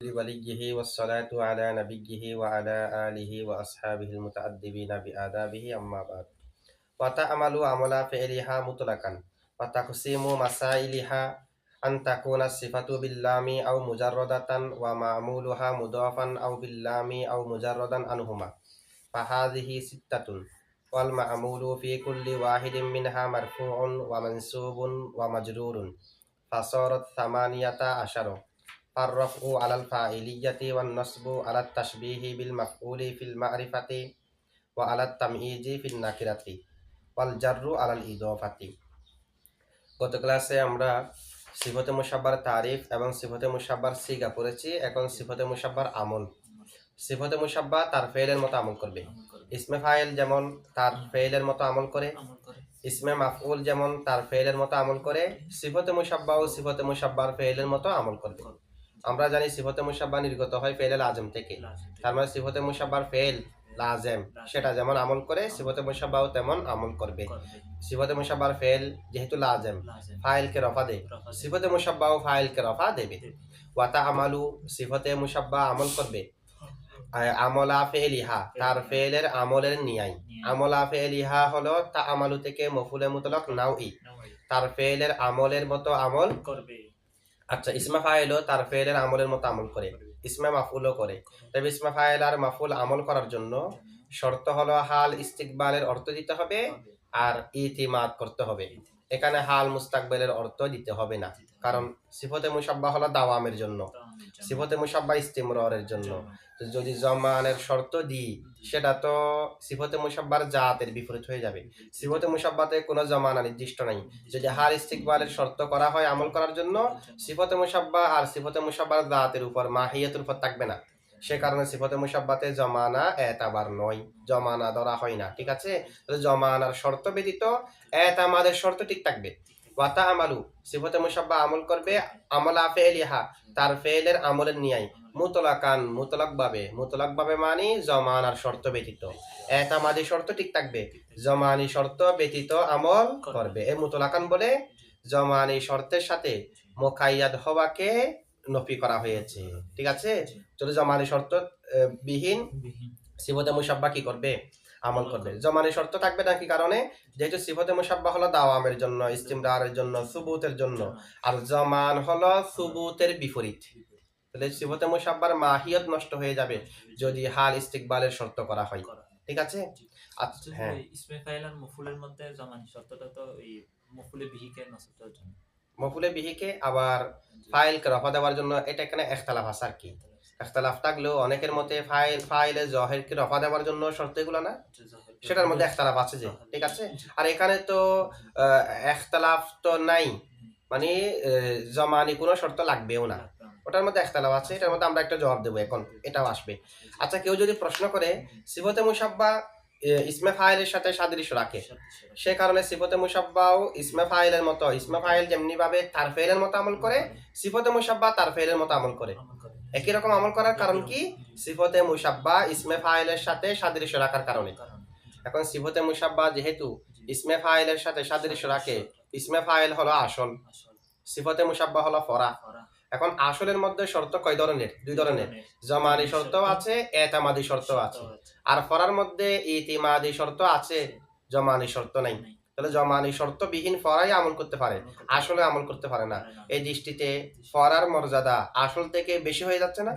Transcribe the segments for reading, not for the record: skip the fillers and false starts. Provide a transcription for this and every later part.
وليه والصلاة على نبيه وعلى آله وأصحابه المتأدبين بآدابه أما بعد وتعمل عمل فعلها مطلقا وتقسيم مسائلها أن تكون الصفة باللام أو مجردة ومعمولها مضافا أو باللام أو مجردا عنهما فهذه ستة والمعمول في كل واحد منها مرفوع ومنصوب ومجرور فصارت 18 الرفع على الفاعلية والنصب على التشبيه بالمفعول في المعرفة وعلى التمييز في النكرة والجر على الإضافة গত ক্লাসে আমরা সিফতে মুশাব্বার তারিফ এবং সিফতে মুশাব্বার সিগা পড়েছি। এখন সিফতে মুশাব্বার আমল। সিফতে মুশাব্বা তার ফেলের মতো আমল করবে। ইসমে ফাইল যেমন তার ফেলের মতো আমল করে, ইসমে মাফউল যেমন তার ফেলের মতো আমল করে, সিফতে মুশাব্বা ও সিফতে মুশাব্বার ফেলের মতো আমল করবে। আমরা জানি সিফতে মুশাব্বা নির্গত হয় ফেলে লাজম থেকে, তার মানে সিফতে মুশাব্বার ফেল লাজেম সেটা যেমন আমল করে সিফতে মুশাব্বাও তেমন আমল করবে। সিফতে মুশাব্বার ফেল যেহেতু লাজেম ফাইলকে রফা দেয়, সিফতে মুশাব্বাও ফাইলকে রফা দেবে। ওয়াতা আমালু সিফতে মুশাব্বা আমল করবে আমলা ফেলিহা তার ফেলের আমলের নিয়াই। আমলা ফেলিহা হলো তা আমালু থেকে মফুলে মুতলক নাওই, তার ফেলের আমলের মতো আমল করবে। আচ্ছা, ইসমা ফাইলও তার ফেলের আমলের মতো আমল করে, ইসমা মাফুলও করে। তবে ইসমা ফাইল আর মাফুল আমল করার জন্য শর্ত হলো হাল ইস্তিকবালের অর্থ দিতে হবে আর ইতিমাদ করতে হবে। এখানে হাল মুস্তাকবালের অর্থ দিতে হবে না, কারণ সিফতে মুশাব্বা হলো দাওয়ামের জন্য, সিফতে মুশাব্বা ইস্তিমরারের জন্য। যদি জমানের শর্ত দিই সেটা তো সিফতে মুশাব্বার জাতের বিপরীত হয়ে যাবে। সিফতে মুশাব্বাতে কোনো জমানা নির্দিষ্ট নাই। যদি হাল ইস্তিকবালের শর্ত করা হয় আমল করার জন্য, সিফতে মুশাব্বা আর সিফতে মুশাব্বার জাতের উপর মাহিয়াতুর উপর থাকবে না। সে কারণে সিফতে মুশাব্বাতে জমানা এতাবার নয়, জমানা ধরা হয় না। ঠিক আছে, জমানার শর্ত ব্যতীত এতামাদের শর্ত ঠিক থাকবে। ওয়াতা আমালু সিফতে মুশাব্বা আমল করবে আমলা ফেলিহা তার ফেলের আমলের নিয়াই মুতলাকান মুতলাক ভাবে মানে জমানার শর্ত ব্যতীত। এতামাদি শর্ত ঠিক থাকবে, জমানি শর্ত ব্যতীত আমল করবে। এই মুতলাকান বলে জমানি শর্তের সাথে মুকাইয়াদ হওয়াকে নফি করা হয়েছে। ঠিক আছে, যদি জমানি শর্ত বিহীন সিফতে মুশাব্বা কি করবে আমল করবে। জমানি শর্ত থাকবে না কি কারণে? যেহেতু সিফতে মুশাব্বা হলো দাওয়ামের জন্য, ইস্তিমরারের জন্য, সুবুতের জন্য, আর জমান হলো সুবুতের বিপরীত। তাহলে সিফতে মুশাব্বার মাহিয়ত নষ্ট হয়ে যাবে যদি হাল ইস্তিকবালের শর্ত করা হয়। ঠিক আছে, আচ্ছা হ্যাঁ, ইসমে ফাইল আর মফুলের মধ্যে জমানি শর্তটা তো এই মফুলে বিহিকে নসবটার জন্য, মফুলে বিহিকে আবার ফাইলকে রফা দেওয়ার জন্য। এটা এখানে ইখতিলাফ আছে আর কি। ইখতিলাফ থাকলেও অনেকের মতে ফাইলে জহেরকে রফা দেওয়ার জন্য শর্ত এগুলো না, সেটার মধ্যে ইখতিলাফ আছে যে। ঠিক আছে, আর এখানে তো ইখতিলাফ তো নাই, মানে জমানি কোনো শর্ত লাগবেও না, ওটার মধ্যে ইখতিলাফ আছে। এটার মধ্যে আমরা একটা জবাব দেবো, এখন এটাও আসবে। আচ্ছা, কেউ যদি প্রশ্ন করে সিফতে মুশাব্বা ইসমে ফাইলের সাথে সাদৃশ্য রাখে, সে কারণে সিফতে মুশাব্বাও ইসমে ফাইলের মতো, ইসমে ফাইল যেমনি ভাবে তার ফেলের মতো আমল করে, সিফতে মুশাব্বা তার ফেলের মতো আমল করে। একই রকম আমল করার কারণ কি? সিফতে মুশাব্বা ইসমে ফাইলের সাথে সাদৃশ্য রাখার কারণে। এখন সিফতে মুশাব্বা যেহেতু ইসমে ফাইলের সাথে সাদৃশ্য রাখে, ইসমে ফাইল হলো আসল, সিফতে মুশাব্বা হলো ফরা। এখন আসলের মধ্যে শর্ত কয় ধরনের? দুই ধরনের, জমানি শর্ত আছে, এতামাদি শর্ত আছে। আর ফরার মধ্যে ইতিমাদি শর্ত আছে, জমানি শর্ত নাই। তাহলে জমানি শর্ত বিহীন ফরাই আমল করতে পারে, আসলে আমল করতে পারে না। এই দৃষ্টিতে ফরার মর্যাদা আসল থেকে বেশি হয়ে যাচ্ছে না?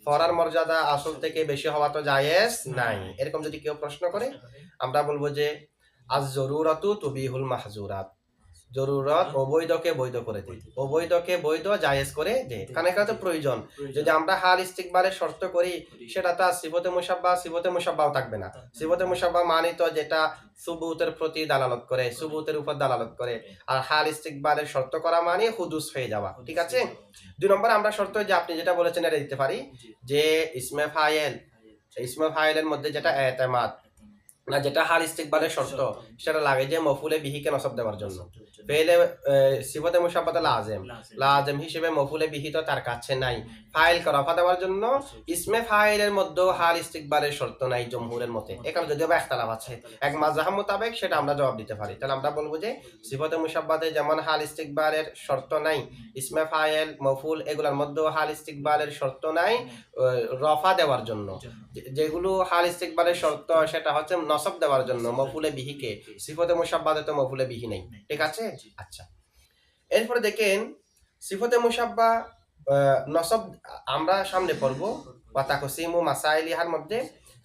ফরার মর্যাদা আসল থেকে বেশি হওয়া তো জায়েজ নাই। এরকম যদি কেউ প্রশ্ন করে, আমরা বলবো যে আজ জরুরাতু তুবিহুল মাহজুরাত, জরুরত অবৈধকে বৈধ করে দেয়, অবৈধকে বৈধ জায়েজ করে দেয়। কারণ এখানে তো প্রয়োজন। যদি আমরা হাল ইস্তিকবালের শর্ত করি সেটা তো সিফতে মুশাব্বাও থাকবে না। সিফতে মুশাব্বা মানে তো যেটা সুবুতের প্রতি দালালত করে, সুবুতের উপর দালালত করে। আর হাল ইস্তিকবালের শর্ত করা মানে হুদুস হয়ে যাওয়া। ঠিক আছে, দুই নম্বর আমরা শর্ত যে আপনি যেটা বলেছেন এটা দিতে পারি যে ইসমে ফাইলের মধ্যে যেটা এতেমাদ, না, যেটা হাল ইস্তিকবালের শর্ত সেটা লাগে যে মফুলে বিহিকে নসব দেওয়ার জন্য। ফেলে সিফতে মুশাব্বাতে লাজেম, লাজেম হিসেবে মফুলে বিহি তো তার কাছে নাই। ফাইল রফা দেওয়ার জন্য ইসমে ফাইলের মধ্যেও হাল ইস্তিকবালের শর্ত নাই জমহুরের মতে। এখানে যদিও বা ইখতিলাফ আছে, এক মাযহাব মোতাবেক সেটা আমরা জবাব দিতে পারি। তাহলে আমরা বলবো যে সিফতে মুশাব্বাতে যেমন হাল ইস্তিকবালের শর্ত নাই, ইসমে ফাইল মফুল এগুলোর মধ্যেও হাল ইস্তিকবালের শর্ত নাই রফা দেওয়ার জন্য। যেগুলো হাল ইস্তিকবালের শর্ত সেটা হচ্ছে নসব দেওয়ার জন্য মফুলে বিহিকে, সিফতে মুশাব্বাতে তো মফুলে বিহি নেই, ঠিক আছে। আচ্ছা, এরপরে দেখেন সিফতে মুশাব্বা নসব আমরা সামনে পড়ব ওয়া তাকসিমু মাসাইলিহার মধ্যে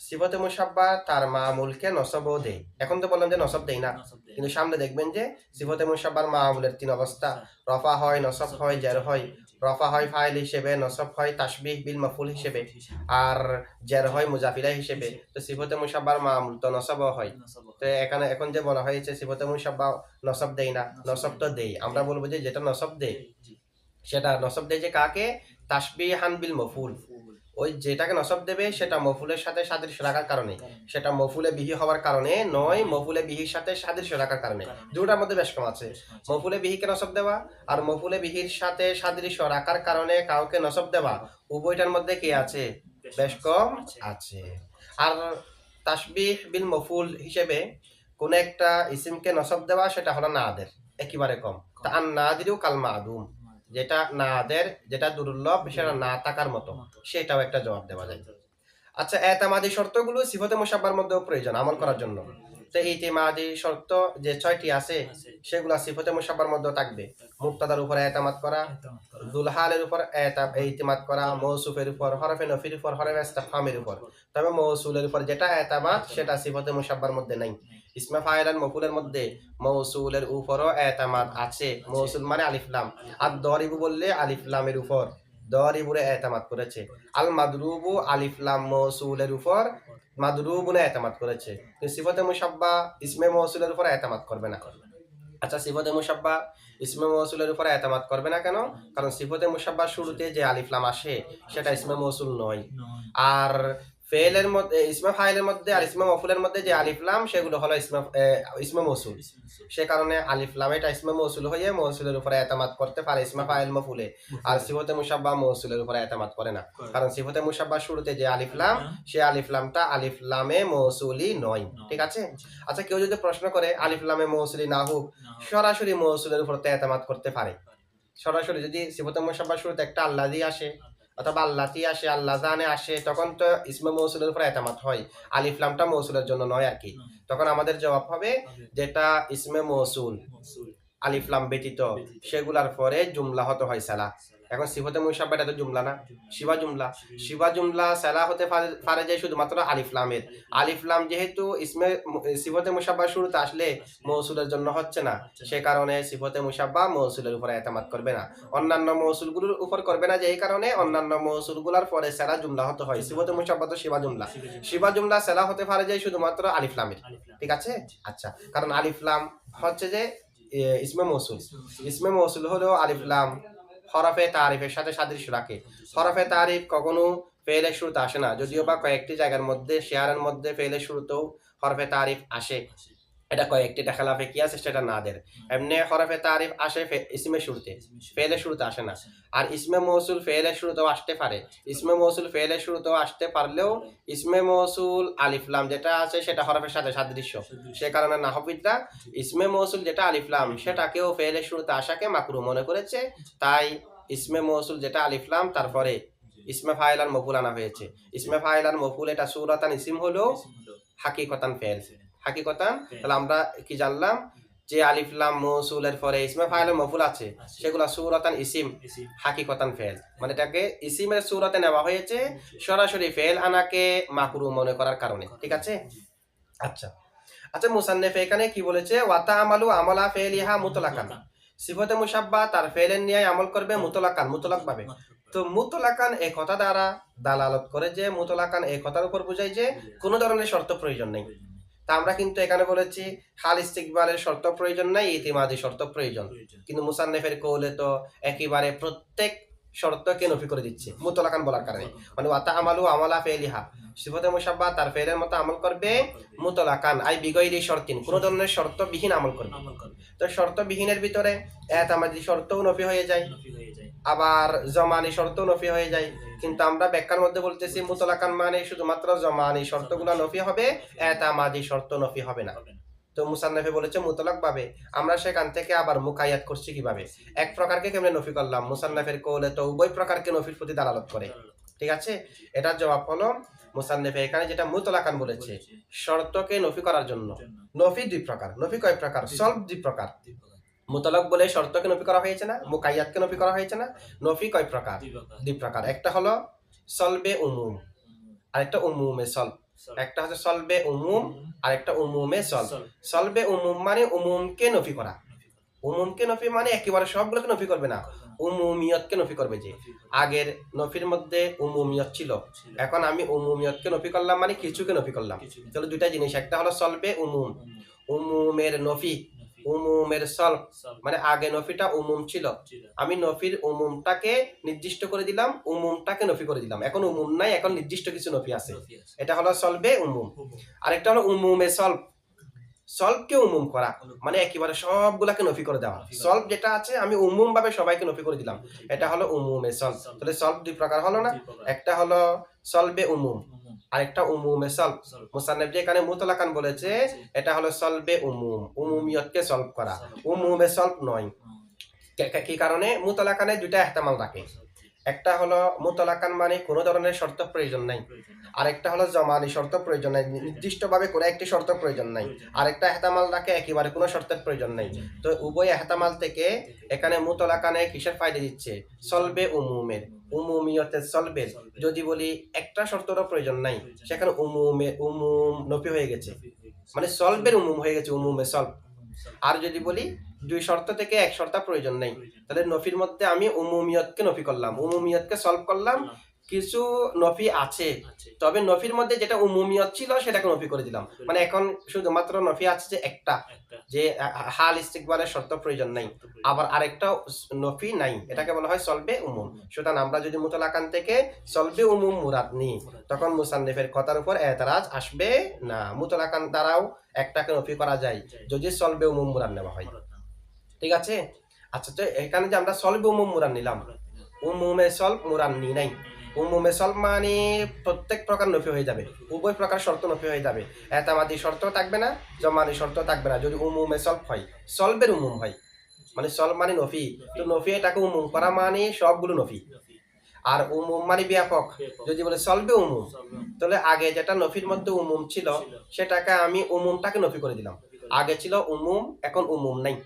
সিফতে মুশাব্বা তার মামুলকে নসবও দেয়। এখন তো বললাম যে নসব দেই না, কিন্তু সামনে দেখবেন যে সিফতে মুশাব্বার মামুলের তিন অবস্থা, রফা হয়, নসব হয়, জার হয়। রফা হয় ফাইল হিসেবে, নসব হয় তাশবিহ বিল মাফুল হিসেবে, আর জার হয় মুজাফিলা হিসেবে। তো সিফতে মুশাব্বার মামুল তো নসবও হয়। তো এখানে এখন যে বলা হয়েছে সিফতে মুশাব্বা নসব দেই না, নসব তো দেই। আমরা বলবো যে যেটা নসব দেই সেটা নসব দেয় যে কাকে, তাশবিহান বিল মফুল। ওই যেটাকে নসব দেবে সেটা মফুলের সাথে সাদৃশ্য রাখার কারণে, সেটা মফুলে বিহি হওয়ার কারণে নয়, মফুলে বিহির সাথে সাদৃশ্য রাখার কারণে। দুটার মধ্যে বেশ কম আছে, মফুলে বিহিকে নসব দেওয়া আর মফুলে বিহির সাথে সাদৃশ্য রাখার কারণে কাউকে নসব দেওয়া, উভয়টার মধ্যে কি আছে, বেশ কম আছে। আর তাশবিহ বিল মফুল হিসেবে কোন একটা ইসিমকে নসব দেওয়া সেটা হলো নাদের, একেবারে কম। তা আর নাদিরু কাল মাদুম, যেটা নাদের, যেটা দুর্লভ, সেটা না থাকার মতো, সেটাও একটা জবাব দেওয়া যায়। আচ্ছা, এতামাদি শর্তগুলো সিফতে মুশাব্বার মধ্যেও প্রয়োজন আমল করার জন্য। তো ইতিমাদি শর্ত যে 6টি আছে সেগুলো সিফতে মুশাব্বার মধ্যেও থাকবে। মুক্তাদার উপর এতামাদ করা, দুলহালের উপর ইতিমাদ করা, মৌসুফের উপর, হরফে নফির উপর, হরফে ইস্তিফহামের উপর। তবে মৌসুলের উপর যেটা এতামাদ সেটা সিফতে মুশাব্বার মধ্যে নাই। ইসমে ফাইল আর মফুলের মধ্যে মৌসুলের উপরও এতামাদ আছে। মৌসুল মানে আলিফ লাম, আর দরিবু বললে আলিফ লামের উপর দরিবুরে এতামাদ করেছে। আল মাদরুবু আলিফ লাম মৌসুলের উপর মাদরুবুনে এতামাদ করেছে। কিন্তু সিফতে মুশাব্বা ইসমে মৌসুলের উপর এতামাদ করবে না। আচ্ছা, সিফতে মুশাব্বা ইসমে মৌসুলের উপর এতামাদ করবে না কেন? কারণ সিফতে মুশাব্বার শুরুতে যে আলিফ লাম আসে সেটা ইসমে মৌসুল নয়। আর ফেলের মধ্যে, ইসমে ফাইলের মধ্যে আর ইসমে মফুলের মধ্যে যে আলিফ লাম সেগুলো হলো ইসমে মৌসুল। সে কারণে আলিফ লাম এটা ইসমে মৌসুল হয়ে মৌসুলের উপরে এতামাদ করতে পারে ইসমে ফাইল মফুলে। আর সিফতে মুশাব্বা মৌসুলের উপরে এতামাদ করে না, কারণ সিফতে মুশাব্বার শুরুতে যে আলিফ লাম সে আলিফ লামটা আলিফ লামে মৌসুলি নয়, ঠিক আছে। আচ্ছা, কেউ যদি প্রশ্ন করে আলিফ লামে মৌসুলি না হোক, সরাসরি মৌসুলের উপর এতামাদ করতে পারে। সরাসরি যদি সিফতে মুশাব্বার শুরুতে একটা আল্লাযী আসে অথবা আল্লাতি আসে, আল্লাহ জানে আসে, তখন তো ইসমে মৌসুলের উপর এতামাদ হয়, আলিফ লামটা মৌসুলের জন্য নয় আর কি। তখন আমাদের জবাব হবে যেটা ইসমে মৌসুল আলিফ লাম ব্যতীত সেগুলার পরে জুমলা হতে হয় সালা। এখন সিফতে মুশাব্বা এটা তো জুমলা না, শিবা জুমলা। শিবা জুমলা সালা হতে পারে যে শুধুমাত্র আলিফ লামের। আলিফ লাম যেহেতু সিফতে মুশাব্বা শুরুতে আসলে মৌসুলের জন্য হচ্ছে না, সে কারণে সিফতে মুশাব্বা মৌসুলের উপরে এতামাদ করবে না। অন্যান্য মৌসুলগুলোর উপর করবে না, যে এই কারণে অন্যান্য মৌসুলগুলোর পরে সালা জুমলা হতে হয়। সিফতে মুশাব্বা তো শিবা জুমলা, শিবা জুমলা সালা হতে পারে যে শুধুমাত্র আলিফ লামের, ঠিক আছে। আচ্ছা, কারণ আলিফ লাম হচ্ছে যে ইসমে মৌসুল। ইসমে মৌসুল হলো আলিফ লাম হরফে তারিফের সাথে সাদৃশ্য রাখে। হরফে তারিফ কখনো ফেলের শুরুতে আসে না, যদিও বা কয়েকটি জায়গার মধ্যে শেয়ারের মধ্যে ফেলের শুরুতেও হরফে তারিফ আসে। এটা কয়েকটি খেলাফে কি আছে সেটা নাদের। এমনি হরফে তারিফ আসে ইসমে শুরুতে, ফেলের শুরুতে আসে না। আর ইসমে মৌসুল ফেলের শুরুতেও আসতে পারে। ইসমে মৌসুল ফেলের শুরুতেও আসতে পারলেও ইসমে মৌসুল আলিফ লাম যেটা আছে সেটা হরফের সাথে সাদৃশ্য, সে কারণে নাহবিদরা ইসমে মৌসুল যেটা আলিফ লাম সেটাকেও ফেলের শুরুতে আসাকে মাকরুহ মনে করেছে। তাই ইসমে মৌসুল যেটা আলিফ লাম তারপরে ইসমে ফাইল আর মফুল আনা হয়েছে। ইসমে ফাইল আর মফুল এটা সূরাতান ইসিম হলো হাকিকতান ফেল, হাকিকতান। তাহলে আমরা কি জানলাম যে আলিফ লাম মৌসুলের পরে ইসমে ফাইল আর মফুল আছে সেগুলা সূরাতান ইসিম, হাকিকতান ফেল, মানে এটাকে ইসিমের সূরাতে নেওয়া হয়েছে সরাসরি ফেল আনাকে মাকরুহ মনে করার কারণে, ঠিক আছে। আচ্ছা আচ্ছা, মুসান্নিফ এখানে কি বলেছে, ওয়া তা'মালু আমালা ফিলিহা মুতলাকান, সিফতে মুশাব্বা তার ফেলের নিয়ে আমল করবে মুতলাকান, মুতলাক ভাবে। তো মুতলাকান এই কথা দ্বারা দালালত করে যে মুতলাকান এই কথার উপর বোঝায় যে কোনো ধরনের শর্ত প্রয়োজন নেই। তা আমরা কিন্তু এখানে বলেছি হাল ইস্তিকবালের শর্ত প্রয়োজন নাই, ইতিমাদি শর্ত প্রয়োজন। কিন্তু মুসান্নিফের কৌলে তো একেবারে প্রত্যেক শর্তকে নফি করে দিচ্ছে মুতলাকান বলার কারণে। মানে ওয়াতা আমালু আমালা ফেলিহা, সিফতে মুসাব্বা তার ফেলের মতো আমল করবে মুতলাকান আই বিগৈরি শর্তিন, কোনো ধরনের শর্তবিহীন আমল করবে। আমল করবে, তো শর্তবিহীনের ভিতরে এতামাদি শর্তও নফি হয়ে যায়, নফি হয়ে যায়, আবার জমানি শর্তও নফি হয়ে যায়। কিন্তু আমরা ব্যাখ্যার মধ্যে বলতেছি মুতলাকান মানে শুধুমাত্র জমানি শর্তগুলো নফি হবে, এতামাদি শর্ত নফি হবে না। হবে না। তো মুসান্নাফে বলেছে মুতলাক ভাবে, আমরা সেখান থেকে আবার মুকাইয়াত করছি কিভাবে, এক প্রকারকে কেমনে নফি করলাম, মুসান্নাফের কওলে তো উভয় প্রকারকে নফির প্রতি দালালত করে। ঠিক আছে, এটার জবাব হলো মুসান্নাফে এখানে যেটা মুতলাকান বলেছে শর্তকে নফি করার জন্য। নফি দুই প্রকার, নফি কয় প্রকার, সলভ দুই প্রকার। মুতলাক বলে শর্তকে নফি করা হয়েছে না, মুকাইয়াতকে নফি করা হয়েছে না। নফি কয় প্রকার, দুই প্রকার। একটা হলো সলবে উমুম, আরেকটা উমুমে সলব। একটা হচ্ছে সলবে উমুম, আরেকটা উমুমে সলব। সলবে উমুম মানে উমুমকে নফি করা, উমুমকে নফি মানে একেবারে সবগুলোকে নফি করবে না, উমুমিয়তকে নফি করবে। যে আগের নফির মধ্যে উমুমিয়ত ছিল, এখন আমি উমুমিয়তকে নফি করলাম মানে কিছুকে নফি করলাম। তাহলে দুইটা জিনিস, একটা হলো সলবে উমুম, উমুমের নফি, উমুমের সলব। মানে আগে নফিটা উমুম ছিল, আমি নফির উমুমটাকে নির্দিষ্ট করে দিলাম, উমুমটাকে নফি করে দিলাম, এখন উমুম নাই, এখন নির্দিষ্ট কিছু নফি আছে। এটা হলো সলবে উমুম। আরেকটা হলো উমুমে সলব, সলভকে উমুম করা মানে একেবারে সবগুলাকে নফি করে দেওয়া। সলভ যেটা আছে আমি উমুম ভাবে সবাইকে নফি করে দিলাম, এটা হলো উমুমে সলভ। তাহলে সলভ দুই প্রকার হলো না, একটা হলো সলবে উমুম, আরেকটা উমুমে সলভ। মুসান্নিফ যে এখানে মুতলাকান বলেছে এটা হলো সলবে উমুম, উমুমিয়তকে সলভ করা, উমুমে সলভ নয়। কি কারণে? মুতলাকানে দুইটা ইহতিমাল রাখে, একটা হলো মুতলাকান মানে কোনো ধরনের শর্ত প্রয়োজন নাই, আরেকটা হলো জমানি শর্ত প্রয়োজন নাই, নির্দিষ্টভাবে কোনো একটি শর্ত প্রয়োজন নাই। আরেকটা ইহতিমাল রাখে একেবারে কোনো শর্তের প্রয়োজন নাই। তো উভয় ইহতিমাল থেকে এখানে মুতলাকানে কিসের ফায়দা দিচ্ছে? সলবে উমুমের, উমুমিয়তের সলবের। যদি বলি একটা শর্তেরও প্রয়োজন নাই, সেখানে উমুম নফি হয়ে গেছে, মানে সলবের উমুম হয়ে গেছে, উমুমে সলব। আর যদি বলি দুই শর্ত থেকে এক শর্ত প্রয়োজন নাই, তাহলে নফির মধ্যে আমি উমুমিয়তকে নফি করলাম, উমুমিয়তকে সলভ করলাম। কিছু নফি আছে, তবে নফির মধ্যে যেটা উমুমিয়ত ছিল সেটাকে নফি করে দিলাম, মানে এখন শুধুমাত্র নফি আছে যে একটা, যে হাল ইস্তিকবালের শর্ত প্রয়োজন নাই, আবার আরেকটা নফি নাই, এটাকে বলা হয় সলবে উমুম। সুতরাং আমরা যদি মুতলাকান থেকে সলবে উমুম মুরাদ নিই, তখন মুসান্নিফের কথার উপর এতরাজ আসবে না। মুতলাকান দ্বারাও একটাকে নফি করা যায় যদি সলবে উমুম মুরাদ নেওয়া হয়। ঠিক আছে, আচ্ছা, তো এখানে যে আমরা সলবে উমুম মুরাদ নিলাম, উমুমে সলব মুরাদ নি নাই। উমুমে সলব মানে প্রত্যেক প্রকার নফি হয়ে যাবে, উভয় প্রকার শর্ত নফি হয়ে যাবে, এতামাদি শর্ত থাকবে না, জমানি শর্ত থাকবে না যদি উমুমে সলব হয়, সলবের উমুম হয়। মানে সলব মানে নফি, তো নফি এটাকে উমুম করা মানে সবগুলো নফি। আর উমুম মানে ব্যাপক, যদি বলে সলবে উমুম, তাহলে আগে যেটা নফির মধ্যে উমুম ছিল সেটাকে আমি উমুমটাকে নফি করে দিলাম। আগে ছিল উমুম, এখন উমুম নাই,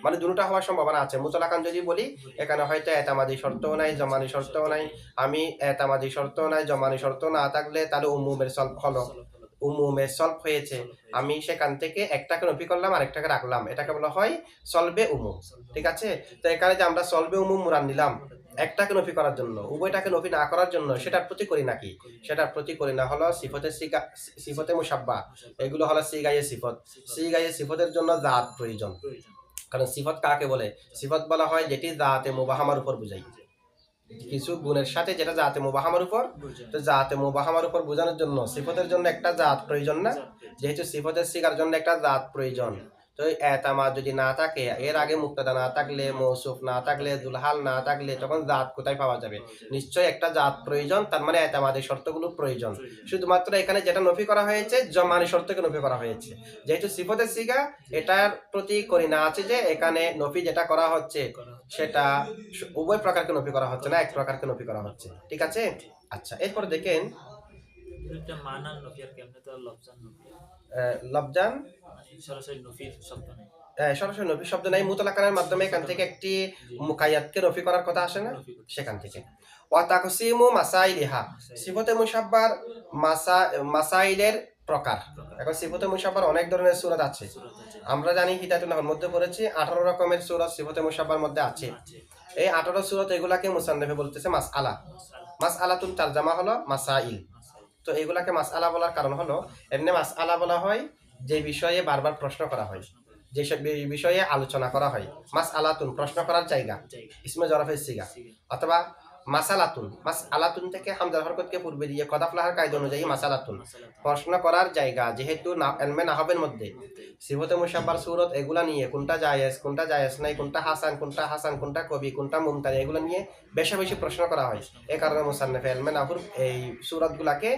মানে দুটোটা হওয়ার সম্ভাবনা আছে। মুতলাকান যদি বলি এখানে হয়তো এতামাদি শর্তও নাই, জমানি শর্তও নাই, আমি এতামাদি শর্তও নাই, জমানি শর্ত না থাকলে তাহলে উমুমের সলভ হলো, উমুমের সলভ হয়েছে, আমি সেখান থেকে একটাকে নফি করলাম আরেকটাকে রাখলাম, এটাকে বলা হয় সলবে উমুম। ঠিক আছে, তো এখানে যে আমরা সলবে উমুম মুরাদ নিলাম একটাকে নফি করার জন্য, উভয়টাকে নফি না করার জন্য, সেটার প্রতি করি নাকি? সেটার প্রতি করি না হলো সিফতে মুসাব্বা, এগুলো হলো সিগায়ে সিফত। সিগায়ে সিফতের জন্য জাত প্রয়োজন, কারণ সিফত কাকে বলে? সিফত বলা হয় যেটি জাতে মুবাহামার উপর বুঝাই, কিছু গুণের সাথে যেটা জাতে মুবাহামার উপর। তো জাতে মুবাহামার উপর বোঝানোর জন্য সিফতের জন্য একটা জাত প্রয়োজন না, যেহেতু সিফতের সিগার জন্য একটা জাত প্রয়োজন। তো এতামা যদি না থাকে, এর আগে মুক্তাদা না থাকলে, মৌসুফ না থাকলে, দুলহাল না থাকলে, তখন জাত কোথায় পাওয়া যাবে? নিশ্চয়ই একটা জাত প্রয়োজন, তার মানে এতামাদের শর্তগুলো প্রয়োজন। শুধুমাত্র এখানে যেটা নফি করা হয়েছে জমানি শর্তকে নফি করা হয়েছে, যেহেতু সিফতের সিগা, এটার প্রতি করিনা আছে যে এখানে নফি যেটা করা হচ্ছে সেটা উভয় প্রকারকে নফি করা হচ্ছে না, এক প্রকারকে নফি করা হচ্ছে। ঠিক আছে, আচ্ছা, এরপর দেখেন এটা মানান নফি আর কেমনে তো লফজান নফি, লফজান সরাসরি নফির শব্দ নেই, সরাসরি নফি শব্দ নাই, মুতলাকানের মাধ্যমে এখান থেকে একটি মুকাইয়াতকে নফি করার কথা আসে না, সেখান থেকে। ওয়া তাকসিমু মাসাইলিহা, সিফতে মুসাব্বার মাসাইলের প্রকার। এখন সিফতে মুসাব্বার অনেক ধরনের সূরত আছে, আমরা জানি হিদায়াতুন নাহর মধ্যে পড়েছি 18 রকমের সূরত সিফতে মুসাব্বার মধ্যে আছে। এই 18 সূরত এগুলাকে মুসান্নিফে বলতেছে মাসআলা, মাসআলাতুন তারজামা হলো মাসাইল। তো এগুলাকে মাসআলা বলার কারণ হলো, এমনি মাসআলা বলা হয় যে বিষয়ে বারবার প্রশ্ন করা হয়, যেসব বিষয়ে আলোচনা করা হয়। মাসআলাতুন প্রশ্ন করার জায়গা, ইসমে জরফের সিগা, অথবা মাসালাতুন, মাসআলাতুন থেকে হামজার হরকতকে পূর্বে দিয়ে কদ আফলাহার কায়দা অনুযায়ী মাসালাতুন, প্রশ্ন করার জায়গা। যেহেতু ইলমে নাহবের মধ্যে সিফতে মুশাব্বার সূরত এগুলা নিয়ে কোনটা জায়েজ নাই, কোনটা হাসান, কোনটা কবি, কোনটা মুমতানি, এগুলো নিয়ে বেশি বেশি প্রশ্ন করা হয়। এই কারণে মুসান্নিফ ইলমে নাহর এই সূরতগুলাকে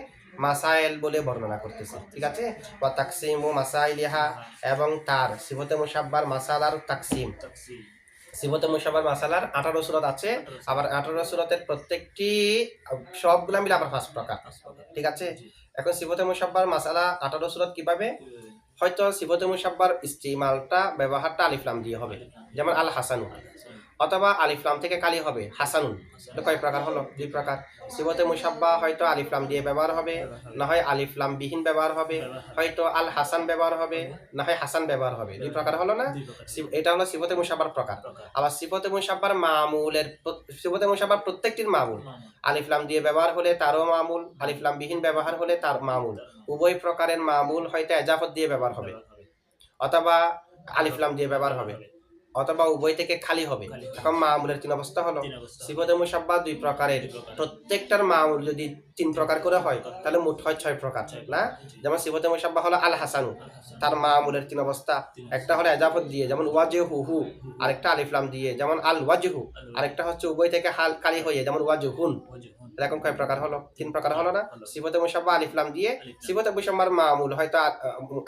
মাসাইল বলে বর্ণনা করতেছে। ঠিক আছে, ওয়া তাকসিমু মাসাইলিহা, এবং তার সিফতে মুশাব্বার মাসালার তাকসিম। সিফতে মুশাব্বার মাসালার 18 সূরত আছে, আবার 18 সূরতের প্রত্যেকটি সবগুলা মিলে আবার 5 প্রকার। ঠিক আছে, এখন সিফতে মুশাব্বার মাসালা 18 সূরত কিভাবে? হয়তো সিফতে মুশাব্বার ইস্তিমালটা ব্যবহারটা আলিফ লাম দিয়ে হবে, যেমন আল হাসানু, অথবা আলিফ লাম থেকে কালি হবে হাসানুন। এটা কয় প্রকার হলো? 2 প্রকার। সিফতে মুশাব্বা হয়তো আলিফ লাম দিয়ে ব্যবহার হবে, না হয় আলিফ লাম বিহীন ব্যবহার হবে, হয়তো আল হাসান ব্যবহার হবে, না হয় হাসান ব্যবহার হবে। 2 প্রকার হলো না? এটা হলো সিফতে মুশাব্বার প্রকার। আবার সিফতে মুশাব্বার মামুলের, সিফতে মুশাব্বার প্রত্যেকটির মামুল আলিফ লাম দিয়ে ব্যবহার হলে তারও মামুল, আলিফ লাম বিহীন ব্যবহার হলে তার মামুল। উভয় প্রকারের মামুল হয়তো এজাফত দিয়ে ব্যবহার হবে, অথবা আলিফ লাম দিয়ে ব্যবহার হবে, অথবা উভয় থেকে খালি হবে। এখন মামুলের 3 অবস্থা হলো। সিফতে মুশাব্বা 2 প্রকারের, প্রত্যেকটার মামুল যদি 3 প্রকার করে হয় তাহলে মোট হয় 6 প্রকার না? যেমন সিফতে মুশাব্বা হলো আল হাসানু, তার মামুলের 3 অবস্থা। একটা হলো এজাফত দিয়ে, যেমন ওয়াজহুহু, আরেকটা আলিফ লাম দিয়ে, যেমন আল ওয়াজহু, আরেকটা হচ্ছে উভয় থেকে কালি হয়ে, যেমন ওয়াজহুন। এরকম কয় প্রকার হলো? 3 প্রকার হলো না? সিফতে মুশাব্বা আলিফ লাম দিয়ে, সিফতে মুশাব্বার মামুল হয়তো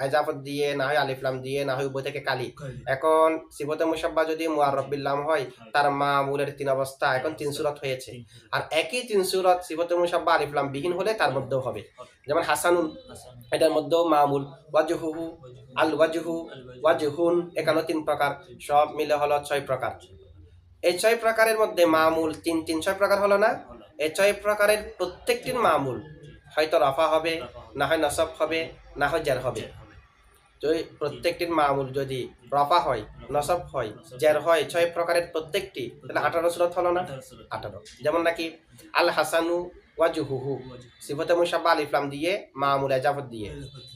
এজাফত দিয়ে, না হয় আলিফ লাম দিয়ে, না হয় উভয় থেকে কালি। এখন সিফতে মুশাব্বা যদি মুআররাব বিল লাম হয় তার মামুলের 3 অবস্থা। এখন 3 সূরত হয়েছে। আর একই 3 সূরত সিফতে মুশাব্বা আলিফ লাম বিহীন হলে তার মধ্যেও হবে, যেমন হাসানুন, এটার মধ্যেও মামুল ওয়াজহুহু, আল ওয়াজহু, ওয়াজহুন, এখানেও 3 প্রকার, সব মিলে হলো 6 প্রকার। এই 6 প্রকারের মধ্যে মামুল 6 প্রকার হলো না? এই 6 প্রকারের প্রত্যেকটির মামুল হয়তো রফা হবে, না হয় নসব হবে, না হয় জার হবে। তো প্রত্যেকটির মামুল যদি রফা হয়, নসব হয়, জার হয়, 6 প্রকারের প্রত্যেকটি, তাহলে 18 সূরত হলো না? 18। যেমন নাকি আল হাসানু ওয়াজহুহু, সিফতে মুশাব্বা আলিফ লাম দিয়ে, মামুল এজাফত দিয়ে।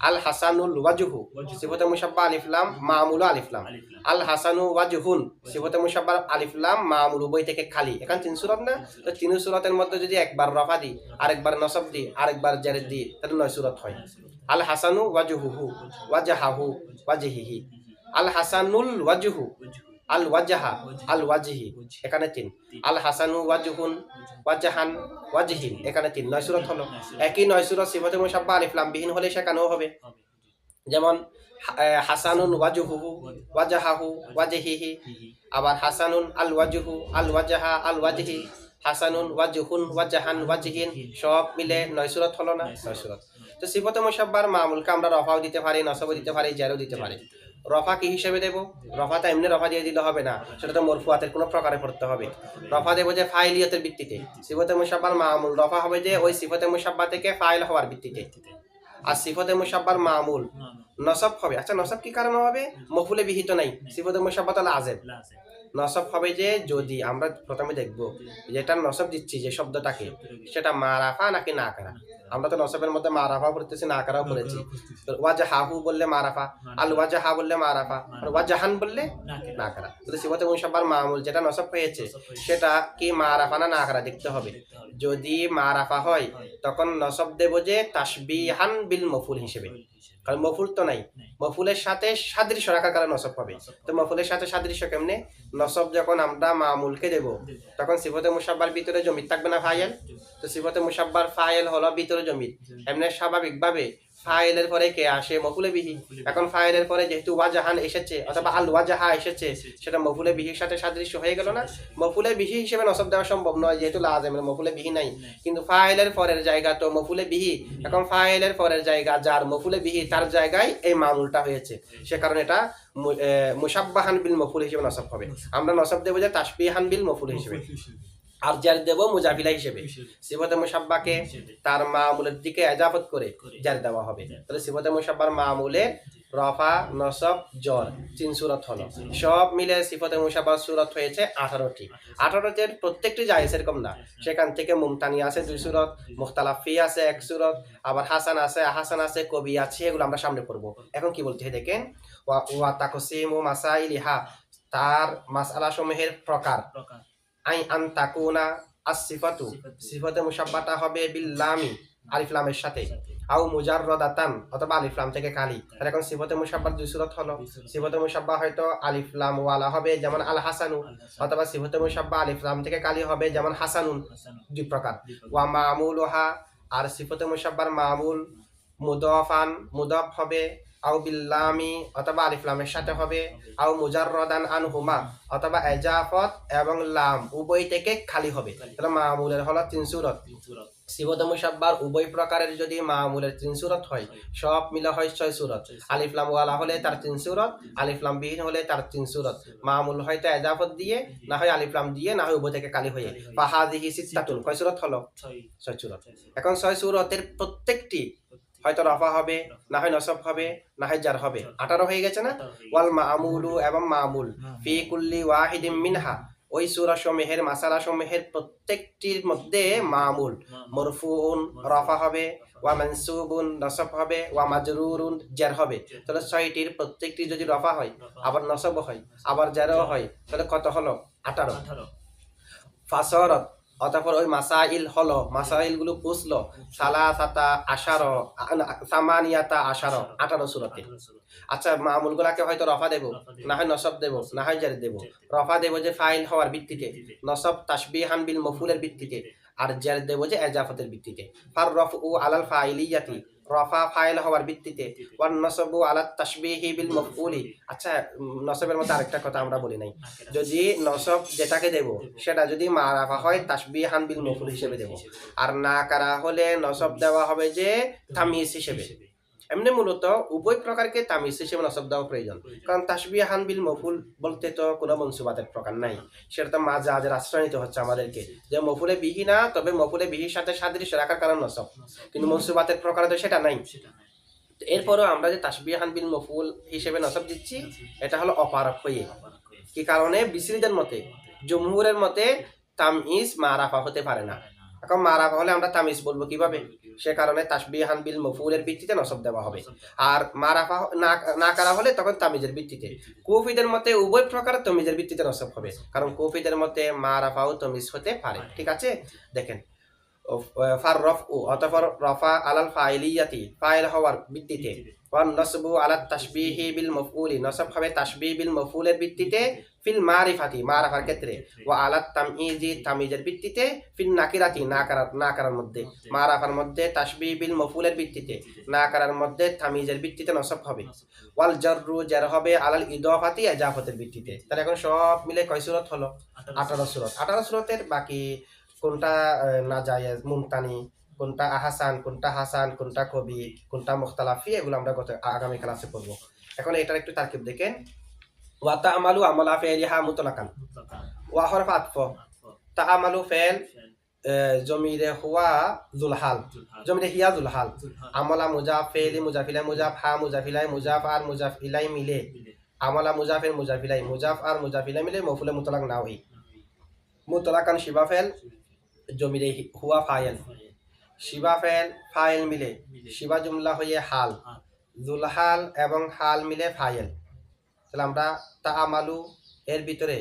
আল হাসানুল ওয়াজহু, সিফতে মুশাব্বা আলিফ লাম, মামুল আলিফ লাম। আল হাসানু ওয়াজহুন, সিফতে মুশাব্বা আলিফ লাম, মামুল উভয় থেকে খালি। এখানে 3 সূরত না? তো 3 সূরতের মধ্যে যদি একবার রফা দিই, আরেকবার নসব দিই, আরেকবার জার দিই, তাহলে 9 সূরত হয়। আল হাসানু ওয়াজহুহু, ওয়াজহাহু, ওয়াজহিহি। আল হাসানুল ওয়াজহু, আল ওয়াজহা, আল ওয়াজহি, এখানে 3। আল হাসানু ওয়াজহুন, ওয়াজহান, ওয়াজহিন, এখানে 3। 9 সূরত হলো। একই 9 সূরত সিফতে মুশাব্বা আলিফ লাম বিহীন হলে সেখানেও হবে। যেমন হাসানুন ওয়াজহুহু, ওয়াজহাহু, ওয়াজহিহি। আবার হাসানুন আল ওয়াজহু, আল ওয়াজহা, আল ওয়াজহি, হাসানুন ওয়াজহুন, ওয়াজহান, ওয়াজহিন, সব মিলে 9 সূরত হলো না? 9 সূরত। তো সিফতে মুশাব্বার মামুলকে আমরা রফাও দিতে পারি, নসবও দিতে পারি, জারও দিতে পারি। রফা কি হিসেবে দেব? রফাটা এমনি রফা দিয়ে দিলে হবে না, সেটা তো মরফুয়াতের কোনো প্রকারে পড়তে হবে। রফা দেব যে ফাইলিয়তের ভিত্তিতে। সিফতে মুশাব্বার মামুল রফা হবে যে ওই সিফতে মুশাব্বা থেকে ফাইল হওয়ার ভিত্তিতে। আর সিফতে মুশাব্বার মামুল নসব হবে। আচ্ছা, নসব কি কারণে হবে? মফুলে বিহিত নাই, সিফতে মুশাব্বা তো লাজেম। নসব হবে যে যদি আমরা প্রথমে দেখব যেটা নসব দিচ্ছি যে শব্দটাকে, সেটা মারাফা নাকি নাকারা। আমরা তো নসবের মধ্যে মারাফা পড়তেছি, নাকারাও পড়েছি। ওয়াজহাহু বললে মারাফা, আল ওয়াজহা বললে মারাফা, আর ওয়াজহান বললে নাকারা। তো সিফতে মুশাব্বার মামুল যেটা নসব হয়েছে সেটা কি মারাফা না নাকারা দেখতে হবে। যদি মারাফা হয় তখন নসব দেব যে তাসবিহান বিল মফুল হিসেবে, কারণ মফুল তো নাই, মফুলের সাথে সাদৃশ্য রাখার কারণে নসব হবে। তো মফুলের সাথে সাদৃশ্য কেমনে? নসব যখন আমরা মামুলকে দেব তখন সিফতে মুশাব্বার ভিতরে জমির থাকবে না ফাইল? তো সিফতে মুশাব্বার ফাইল হলো ভিতরে জমির। এমনি স্বাভাবিকভাবে ফাইলের পরে কে আসে? মফুলে বিহি। এখন ফাইলের পরে যেহেতু ওয়াজহান এসেছে অথবা আল ওয়াজহা এসেছে, সেটা মফুলে বিহির সাথে সাদৃশ্য হয়ে গেল না? মফুলে বিহি হিসেবে নসব দেওয়া সম্ভব নয়, যেহেতু লাজেমের মফুলে বিহি নাই। কিন্তু ফাইলের পরের জায়গা তো মফুলে বিহি। এখন ফাইলের পরের জায়গা যার মফুলে বিহি, তার জায়গায় এই মামুলটা হয়েছে, সে কারণে এটা মুশাব্বাহান বিল মফুল হিসেবে নসব হবে। আমরা নসব দেব যে তাসবিহান বিল মফুল হিসেবে, আর জার দেব মুজাফিলা হিসেবে। সিফতে মুশাব্বাকে তার মামুলের দিকে এজাফত করে জার দেওয়া হবে। তাহলে সিফতে মুশাব্বার মামুলের রফা, নসব, জর 3 সূরত হলো। সব মিলে সিফতে মুশাব্বার সূরত হয়েছে 18টি। 18টির প্রত্যেকটি জায়েজ এরকম না, সেখান থেকে মুমতানি আছে 2 সূরত, মুখতালাফি আছে 1 সূরত, আবার হাসান আছে, কবি আছে, এগুলো আমরা সামনে পড়ব। এখন কি বলতে হয় দেখেন, ওয়া তাকসিমু মাসাইলিহা, তার মাসআলা সমূহের প্রকার। আই আন তাকুনা, আসিফাতু সিফাতে মুসাব্বাটা হবে বিল্লামি আলিফ লামের সাথে, আও মুজাররাদাতান অথবা আলিফ লাম থেকে খালি। তাহলে এখন সিফাতে মুসাব্বার দুই সূরত হলো। সিফাতে মুসাব্বা হয়তো আলিফ লাম ওয়ালা হবে যেমন আল হাসানু, অথবা সিফাতে মুসাব্বা আলিফ লাম থেকে কালি হবে যেমন হাসানুন, দুই প্রকার। ওয়া মামুলুহা, আর সিফাতে মুসাব্বার মামুল মুদাফান মুদাফ হবে, আও বিল্লামি অথবা আলিফ লামের সাথে হবে, আও মুজাররাদান আনহুমা অথবা এজাফত এবং লাম উভয় থেকে খালি হবে। তাহলে মামুলের হলো তিন সূরত। সিফাতে মুসাব্বার উভয় প্রকারের যদি মামুলের তিন সূরত হয়, সব মিলে হয় 6 সূরত। আলিফ লাম ওয়ালা হলে তার 3 সূরত, আলিফ লাম বিহীন হলে তার 3 সূরত। মামুল হয়তো এজাফত দিয়ে, না হয় আলিফ লাম দিয়ে, না হয় উভয় থেকে কালি হয়ে। ফাহাদিহি সিত্তাতুন, কয় সূরত হলো? 6 সূরত। এখন 6 সূরতের প্রত্যেকটি হয়তো রফা হবে, না হয় নসব হবে, না হয় জার হবে। 18 হয়ে গেছে না? ওয়াল মামুলু, এবং মামুল ফি কুল্লি ওয়াহিদিম মিনহা, ওই সূরা সমূহের মাসালা সমূহের প্রত্যেকটির মধ্যে মামুল মরফুউন রফা হবে, ওয়া মানসুবুন নসব হবে, ওয়া মাজরুরুন জার হবে। তাহলে 6টির প্রত্যেকটি যদি রফা হয়, আবার নসব হয়, আবার জারও হয়, তাহলে কত হলো? 18। ফাসরত, অতঃপর ওই মাসাইল হলো, মাসাইল গুলো পুছলো, সালাসাতা আশারো সামানিয়াতা আশারো, 18 সূরাতে। আচ্ছা, মামুল গুলাকে হয়তো রফা দেব, না হয় নসব দেব, না হয় জার দেব। রফা দেব যে ফাইল হওয়ার ভিত্তিতে, নসব তাশবিহান বিল মফুলের ভিত্তিতে, আর জার দেব যে এজাফতের ভিত্তিতে। ফার রফউ আলাল ফাইলিয়াতি, রফা ফাইল হওয়ার ভিত্তিতে, ওয়ান নসবু আলাত তাশবিহি বিল মফউলি। আচ্ছা, নসবের মধ্যে আরেকটা কথা আমরা বলি নাই, যদি নসব যেটাকে দেব সেটা যদি মারাফা হয় তাশবিহান বিল মফউল হিসেবে দেব, আর না কারা হলে নসব দেওয়া হবে যে তামিজ হিসেবে। এমনি মূলত উভয় প্রকারকে তামিজ হিসেবে নসব দেওয়া প্রয়োজন, কারণ তাশবিহান বিল মফুল বলতে তো কোনো মনসুবাতের প্রকার নাই, সেটা তো মাজাজের আশ্রয় নিতে হচ্ছে আমাদেরকে, যে মফুলে বিহি না, তবে মফুলে বিহির সাথে সাদৃশ্য রাখার কারণ নসব, কিন্তু মনসুবাতের প্রকার তো সেটা নাই। এরপরও আমরা যে তাশবিহান বিল মফুল হিসেবে নসব দিচ্ছি, এটা হলো অপারক হয়ে। কি কারণে? বিসরিদের মতে, জমহুরের মতে তামিজ মারাফা হতে পারে না। এখন মারাফা হলে আমরা তামিজ বলবো কিভাবে? সে কারণে তাশবিহান বিল মফুলের ভিত্তিতে নসব দেওয়া হবে, আর মারাফা না করা হলে তখন তামিজের ভিত্তিতে। কুফিদের মতে উভয় প্রকার তামিজের ভিত্তিতে নসব হবে, কারণ কুফিদের মতে মারাফাও তামিজ হতে পারে। ঠিক আছে, দেখেন ফার রফউ, অতঃপর রফা আলাল ফাইলিয়াতি ফাইল হওয়ার ভিত্তিতে, ওয়ান নসবু আলাত তাশবিহি বিল মফউলি, নসব হবে তাশবিহ বিল মফউলের ভিত্তিতে, ফিল মারিফাতি মারাফার ক্ষেত্রে, ওয়া আলাত তামইজি তামিজের ভিত্তিতে, ফিল নাকিরাতি না করার মধ্যে, মারাফার মধ্যে তাশবিহ বিল মফউলের ভিত্তিতে, না করার মধ্যে তামিজের ভিত্তিতে নসব হবে। ওয়াল জাররু জার হবে আলাল ইদাফাতি ইজাফতের ভিত্তিতে। তাহলে এখন সব মিলে কয় সূরত হলো? 18 সূরত। 18 সূরতের বাকি কোনটা নাজায়েজ মুমতানি, কোনটা আহসান, কোনটা হাসান, কোনটা কবি, কোনটা মুখতালাফি, এগুলো আমরা আগামী ক্লাসে পড়বো। এখন এটার একটু তারকিব দেখেন। ওয়া তা'মালু আমালা ফি'লিহা মুতলাকান, ওয়া হরফ আতফ, তা'মালু ফেল জমিরে হুয়া যুলহাল, জমিরে হিয়া যুলহাল, আমলা মুজাফ, ফেলি মুজাফিলাই, মুজাফ হা মুজাফিলাই, মুজাফ আর মুজাফিলাই মিলে, আমলা মুজাফের মুজাফিলাই, মুজাফ আর মুজাফিলাই মিলে মফুলে মুতলাক না হই। মুতলাকান শিবা ফেল জমিরে হুয়া ফাইল, শিবা ফেল ফাইল মিলে শিবা জুমলা হয়ে হাল, জুলহাল এবং হাল মিলে ফাইল। তাহলে আমরা তা'মালু এর ভিতরে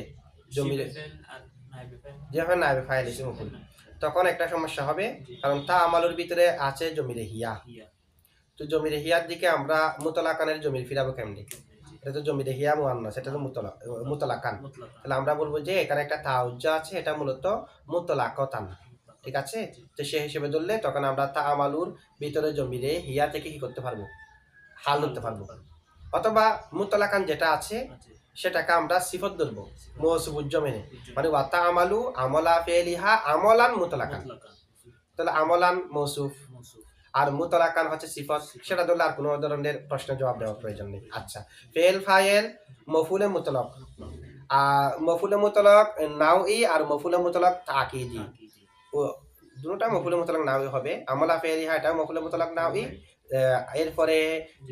জমিরে যেভাবে নাইবে ফাইল এসে মফুল, তখন একটা সমস্যা হবে, কারণ তা'মালুর ভিতরে আছে জমিরে হিয়া। তো জমিরে হিয়ার দিকে আমরা মুতলাকানের জমির ফিরাবো কেমনি? এটা তো জমিরে হিয়া মুআন্নাস, এটা তো মুতলাকান। তাহলে আমরা বলবো যে এখানে একটা তাউজ্জা আছে, এটা মূলত মুতলাকাতান। ঠিক আছে, তো সে হিসেবে ধরলে তখন আমরা তা'মালুর ভিতরে জমিরে হিয়া থেকে কি করতে পারবো? হাল ধরতে পারবো। অথবা মুতলাকান যেটা আছে সেটাকে আমরা সিফত ধরবো মৌসুফুজ জমিনে, মানে ওয়া তা'মালু আমলা ফি'লিহা আমলান মুতলাকান। তাহলে আমলান মৌসুফ আর মুতলাকান হচ্ছে সিফত, সেটা ধরলে আর কোনো ধরনের প্রশ্নের জবাব দেওয়ার প্রয়োজন নেই। আচ্ছা, ফেল ফাইল মফুলে মুতলাক, মফুলে মুতলাক নাওই আর মফুলে মুতলাক তাকিদি, ও দুটোটা মফুলে মুতলাক নাওই হবে। আমলা ফি'লিহা এটা মফুলে মুতলাক নাওই, এরপরে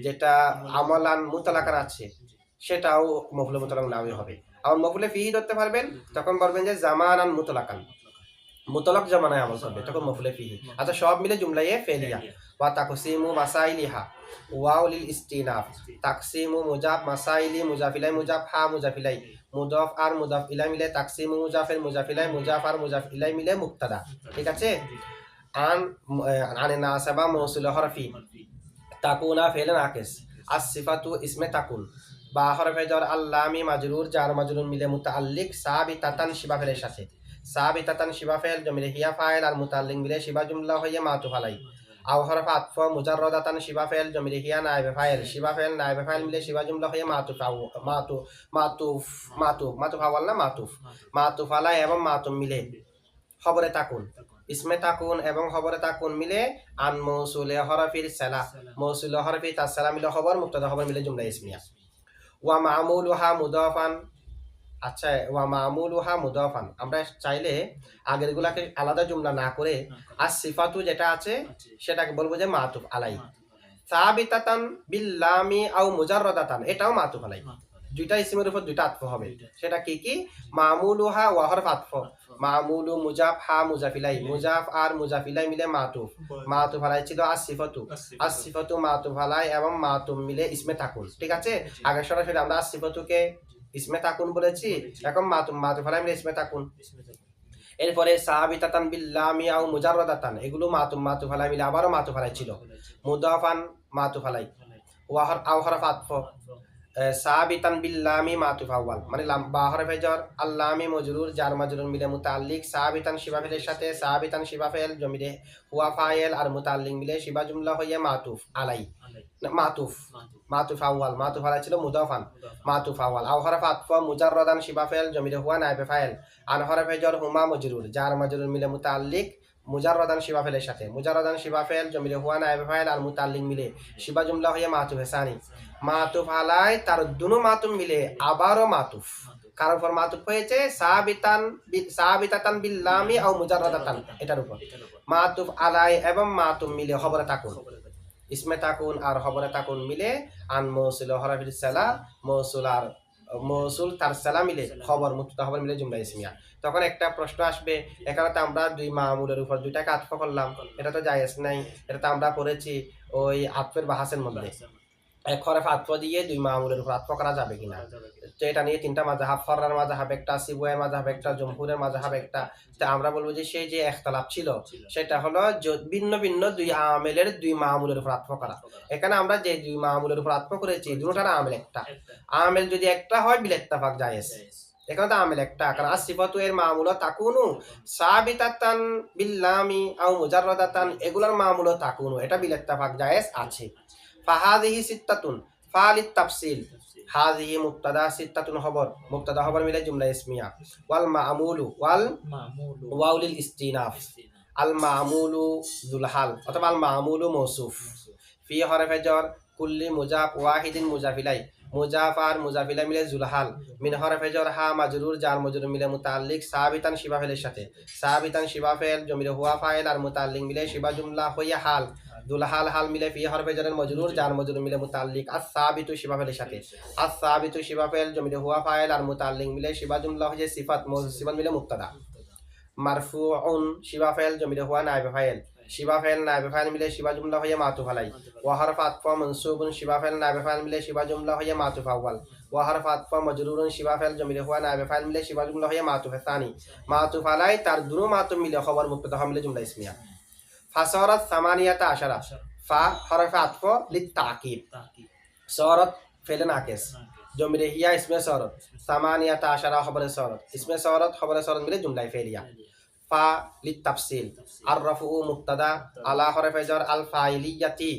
যেটা আমলান মুতলাকান আছে সেটাও মফুলে মুতলাক নাওই হবে। আর মফুলে ফিহি ধরতে পারবেন, তখন বলবেন যে জামানান মুতলাকান, মুতলাক জামানায় আমল করবে তখন মফুলে ফিহি। আচ্ছা সব মিলে জুমলায়ে ফেলিয়া। ওয়া তাকসিমু মাসাইলিহা ওয়াও লিল ইস্তিনাফ। তাকসিমু মুজাফ মাসাইলি মুজাফিলাই মুজাফ হা মুজাফিলাই মুদাফ আর মুদাফ ইলাই মিলে তাকসিমু মুজাফের মুজাফিলাই মুজাফ আর মুজাফ ইলাই মিলে মুক্তাদা। ঠিক আছে। আন আনে নাসাবা মৌসুল হরফি তাকুনা ফেল নাকিস। আস সিফাতু ইসমে তাকুন বা হরফে জর আল্লামি মাজরুর জার মাজরুর মিলে মুতাআল্লিক সাবিতাতান শিবা ফেলের সাথে। সাবিতাতান শিবা ফেল জমিলে হিয়া ফাইল আর মুতাআল্লিক মিলে শিবা জুমলা হয়ে মাতুফ আলাই। আও হরফ আতফ মুজাররাদাতান শিবা ফেল জমিলে হিয়া নায়েবে ফাইল শিবা ফেল নায়েবে ফাইল মিলে শিবা জুমলা হয়ে মাতুফ মাতুফ আওয়াল না মাতুফ আলাই এবং মাতুম মিলে খবরে তাকুন ইসমে তাকুন এবং খবরে তাকুন মিলে আন মৌসুলে হরফির সালা মৌসুলে হরফি তার সালা মিলে খবর মুক্তাদা খবর মিলে জুমলা ইসমিয়া। ওয়া মামুলুহা মুদাফান। আচ্ছা ওয়া মামুলুহা মুদাফান আমরা চাইলে আগের গুলাকে আলাদা জুমলা না করে আর সিফাতু যেটা আছে সেটাকে বলবো যে মাতুফ আলাই। সাবিতাতান বিল্লামি আও মুজাররাদাতান এটাও মাতুফ আলাই। দুইটা ইসমের উপর দুইটা আতফ হবে। সেটা কি কি? মামুলুহা ওয়া হরফ আতফ মামুলু মুজাফ হা মুজাফিলাই মুজাফ আর মুজাফিলাই মিলে মাতুফ আলাই ছিল আসিফাতু মাতুফ আলাই এবং মাতুম মিলে ইসমে তাকুন। ঠিক আছে। আগে সরাসরি আমরা আসিফাতুকে ইসমে তাকুন বলেছি, এখন মাতুফ আলাই মিলে ইসমে তাকুন। এরপরে সাহাবিতাতান বিল্লামি আও মুজাররাদাতান এগুলো মাতুফ আলাই মিলে আবারও মাতুফ আলাই ছিল। মুদাফান মাতুফ আলাই ওয়াহর আও হরফ আতফ সাবিতান বিল্লামি মাতুফ আউয়াল মানে বা হরফে জর আল্লামি মজরুর জার মাজরুর মিলে মুতাআল্লিক সাবিতান শিবা ফেলের সাথে সাবিতান শিবা ফেল জমিরে হুয়া ফাইল আর মুতাআল্লিক মিলে শিবা জুমলা হয়ে মাতুফ আলাই মাতুফ আউয়াল মাতুফ আলাই ছিল মুদাফান মাতুফ আউয়াল আও হরফ আতফ মুজাররাদান শিবা ফেল জমিরে হুয়া নায়েবে ফাইল আন হরফে জর হুমা মজরুর জার মাজরুর মিলে মুতাআল্লিক মুজাররাদান শিবা ফেলের সাথে মুজাররাদান শিবা ফেল জমিরে হুয়া নায়েবে ফাইল আর মুতাআল্লিক মিলে শিবা জুমলা হয়ে মাতুফ সানি মাতুফ আলাই তার দুনো মাতুম মিলে আবারও মাতুফ কার উপর মাতুফ হয়েছে সাবিতাতান বিল্লামি আও মুজাররাদাতান এটার উপর মাতুফ আলাই এবং মাতুম মিলে খবরে তাকুন ইসমে তাকুন আর খবরে তাকুন মিলে আন মৌসুল হরফির সালা মৌসুল তার সালা মিলে খবর মুক্তাদা খবর মিলে জুমলা ইসমিয়া। তখন একটা প্রশ্ন আসবে এখানে তো আমরা দুই মামুলের উপর দুইটাকে আতফ করলাম, এটা তো জায়েজ নাই, এটা তো আমরা পড়েছি ওই আতফের বাহাসের মধ্যে এক হরফ আতফ দিয়ে দুই মামুলের উপর আতফ করা যাবে কিনা। তো এটা নিয়ে তিনটা মাযহাব ফররার মাযহাব একটা, সিবুয়ের মাযহাব একটা, জমহুরের মাযহাব একটা। তো আমরা বলবো যে সেই যে ইখতিলাফ ছিল সেটা হলো ভিন্ন ভিন্ন দুই আমেলের দুই মামুলের উপর আতফ করা। এখানে আমরা যে দুই মামুলের উপর আতফ করেছি দুটোটার আমেল একটা, আমেল যদি একটা হয় বিল ইত্তেফাক জায়েজ। এখানে তো আমেল একটা, কারণ আসিফাতু এর মামুল তাকুনু সাবিতাতান বিল্লামি আও মুজাররাদাতান এগুলোর মামুল তাকুনু এটা বিল ইত্তেফাক জায়েজ আছে। ফাহাদিহি সিত্তাতুন ফালিত তাফসিল হাদিহি মুবতাদা সিত্তাতুন খবর মুবতাদা খবর মিলে জুমলা ইসমিয়া। ওয়াল মামুলু ওয়াউলিল ইস্তিনাফ আল মামুলু যুল হাল অথবা আল মামুলু মৌসুফ ফি হরফে জর কুল্লি মুজাফ ওয়াহিদিন মুজাফিলাই মুজাফ আর মুজাফিলাই মিলে জুলহাল মিন হরফে জর হা মাজরুর জার মাজরুর মিলে মুতাআল্লিক সাবিতান শিবা ফেলের সাথে সাবিতান শিবা ফেল জমিরে হুয়া ফাইল আর মুতাআল্লিক মিলে শিবা জুমলা হইয়া হাল দুলহাল হাল মিলে ফি হরফে জরের মজরুর জার মাজরুর মিলে মুতাআল্লিক আস-সাবিতু শিবা ফেলের সাথে আস-সাবিতু শিবা ফেল জমিরে হুয়া ফাইল আর মুতাআল্লিক মিলে শিবা জুমলা হয়ে সিফাত সিফাত মিলে মুবতাদা মারফুউন শিবা ফেল জমিরে হুয়া নায়েবে ফাইল শিবা ফেল নায়েবে ফাইল মিলে শিবা জুমলা হয়ে মাতুফ আলাই ওয়া হরফ আতফ মানসুবুন শিবা ফেল নায়েবে ফাইল মিলে শিবা জুমলা হয়ে মাতুফ আউয়াল ওয়া হরফ আতফ মাজরুরুন শিবা ফেল জমিরে হুয়া নায়েবে ফাইল মিলে শিবা জুমলা হয়ে মাতুফ সানি মাতুফ আলাই তার দুনো মাতুফ মিলে খবর মুবতাদা মিলে জুমলা ইসমিয়া। ফাসারাত সামানিয়াতা আশারা ফা হরফ আতফ লিতাকিব সরাত ফেল নাকিস জমিরে হিয়া ইসমে সরাত সামানিয়াতা আশারা খবরে সরাত ইসমে সরাত খবরে সরাত মিলে জুমলা ফেলিয়া। ফা লিতাফসিল আররাফু মুবতাদা আলা হরফে জর আল ফাইলিয়াতি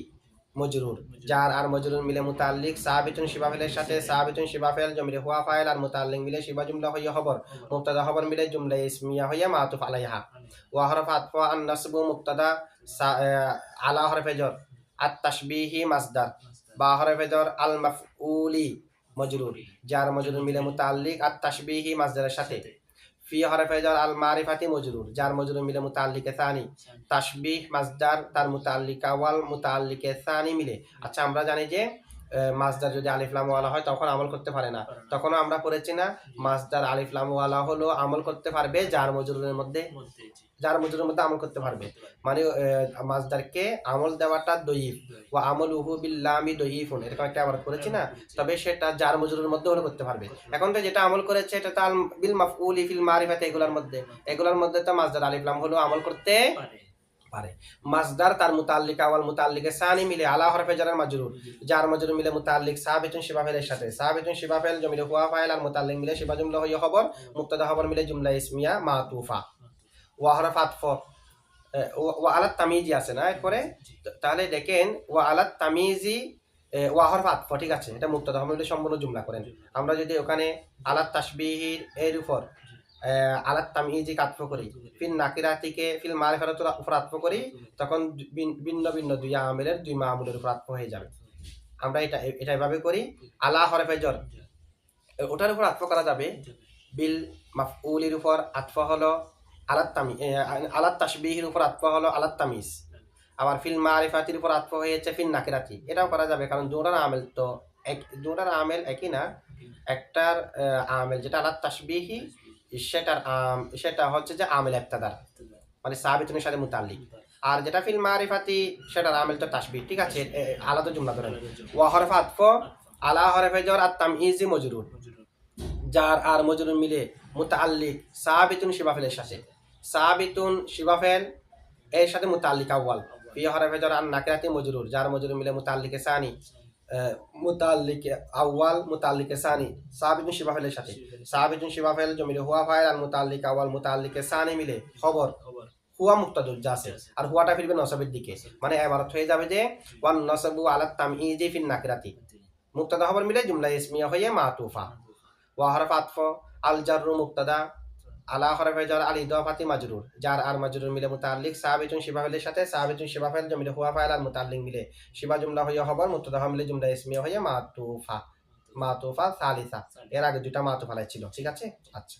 মজরুর জার আর মজরুর মিলে মুতাআল্লিক সাবিতুন শিবা ফেলের সাথে সাবিতুন শিবা ফেল জমিরে হুয়া ফাইল আর মুতাআল্লিক মিলে শিবা জুমলা হইয়া খবর মুবতাদা খবর মিলে জুমলা ইসমিয়া হইয়া মাতুফ আলাইহা। ওয়া হরফ আতফ আন নাসবু মুবতাদা আলা হরফে জর আত তাশবিহি মাসদার বা হরফে জর আল মাফউলি মজরুর জার মজরুর মিলে মুতাআল্লিক আত তাশবিহি মাসদারের সাথে ফি হরফে জর আল মারিফাতি মজরুর জার মজরুর মিলে মুতাআল্লিকে সানি তাশবিহ মাসদার তার মুতাআল্লিকা ওয়াল মুতাআল্লিকে সানি মিলে। আচ্ছা আমরা জানি যে মাসদার যদি আলিফ লাম ওয়ালা হয় তখন আমল করতে পারে না। তখনও আমরা পড়েছি না, মাসদার আলিফ লাম ওয়ালা হলো আমল করতে পারবে যার মজরুরের মধ্যে, মধ্যে জি যার মজরুরের মধ্যে আমল করতে পারবে। মানে মাসদারকে আমল দেওয়াটা দয়ীফ, ওয়া আমলুহু বিল্লামি দয়ীফুন, এরকম একটা আবার করেছি না। তবে সেটা যার মজরুরের মধ্যে হলে করতে পারবে। এখন তো যেটা আমল করেছে এটা তো বিল মাফউলি ফিল মারিফাতি, এগুলোর মধ্যে তো মাসদার আলিফ লাম হলো আমল করতে পারে পারে। মাসদার তার মুতাল্লিক আওয়াল মুতাল্লিকে সানি মিলে আলা হরফে জারের মাজরুর, যার মাজরুর মিলে মুতাল্লিক সাবিতুন শিবা ফেলের সাথে, সাবিতুন শিবা ফেল জমিলে হুয়া ফাইল আর মুতাল্লিক মিলে শিবা জুমলা হইয়া খবর, মুক্তাদা খবর মিলে জুমলা ইসমিয়া মাতুফা। ওয়া হরফ আতফ, ওয়া আলাত তামিজি আছে না এরপরে, তাহলে দেখেন ওয়া আলাত তামিজি, ওয়া হরফ আতফ, ঠিক আছে, এটা মুক্তাদা খবর মিলে সম্পূর্ণ জুমলা করেন। আমরা যদি ওখানে আলাত তাসবিহির এর উপর আলাত তামিজি আতফ করি, ফিল নাকিরাতিকে ফিল মারিফাতের উপর আতফ করি, তখন ভিন্ন ভিন্ন দুই আমেলের দুই মামুলের উপর আতফ হয়ে যাবে। আমরা এটা এভাবে করি। আলা হরফে জর, ওটার উপর আতফ করা যাবে। বিল মাফউলির উপর আতফ হলো আলাত তাসবিহির উপর আতফ হলো আলাত তামিজ। আবার ফিল মারিফাতির উপর আতফ হয়েছে ফিল নাকিরাতি, এটাও করা যাবে, কারণ দুটার আমেল তো দুটার আমেল একই না। একটার আমেল যেটা আলাত তাসবিহি, সেটা হচ্ছে যে আমেল ইবতিদার, মানে সাবিতুনের সাথে মুতাল্লিক। আর যেটা ফিল মারিফাতি সেটার আমেল তো তাসবিহ, ঠিক আছে, আলাদা জুমলা ধরেন। ওয়া হরফ আতফ আলা হরফে জর আর তামইজি মজরুর, যার আর মজরুর মিলে মুতাল্লিক সাবিতুন শিবাফেলের সাথে, সাবিতুন শিবাফেল এর সাথে মুতাল্লিক আউয়াল, ফি হরফে জর আর নাকিরাতি মজরুর, যার মজরুর মিলে মুতাল্লিকে সানি, মুতাল্লিকে আউয়াল মুতাল্লিকে সানি সাবিতুন শিবাফেলের সাথে, সাবিতুন শিবাফেল জমিলে হুয়া ফাইল আর মুতাল্লিক আউয়াল মুতাল্লিকে সানি মিলে খবর, হুয়া মুক্তাদুর যাচ্ছে, আর হুয়াটা ফিরবে নসবের দিকে। মানে ইবারত হয়ে যাবে যে ওয়ান নসবু আলাত তামইজি ফিন নাকিরাতি, মুক্তাদা খবর মিলে জুমলা ইসমিয়া হয়ে মাতুফা। ওয়া হরফ আতফ আল জাররু মুক্তাদা আলা হরফে জার আল ইদাফাতি মাজরুর, যার আর মাজরুর মিলে মুতাল্লিক সাবিতুন শিবাফেলের সাথে, সাবিতুন শিবাফেল জমিলে হুয়া ফাইল আর মুতাল্লিক মিলে শিবা জুমলা হইয়া খবর, মুক্তাদা মিলে জুমলা ইসমিয়া হয়ে মাতুফা, মাতুফা সালিসা। এর আগে দুইটা মাতুফা ছিল, ঠিক আছে। আচ্ছা।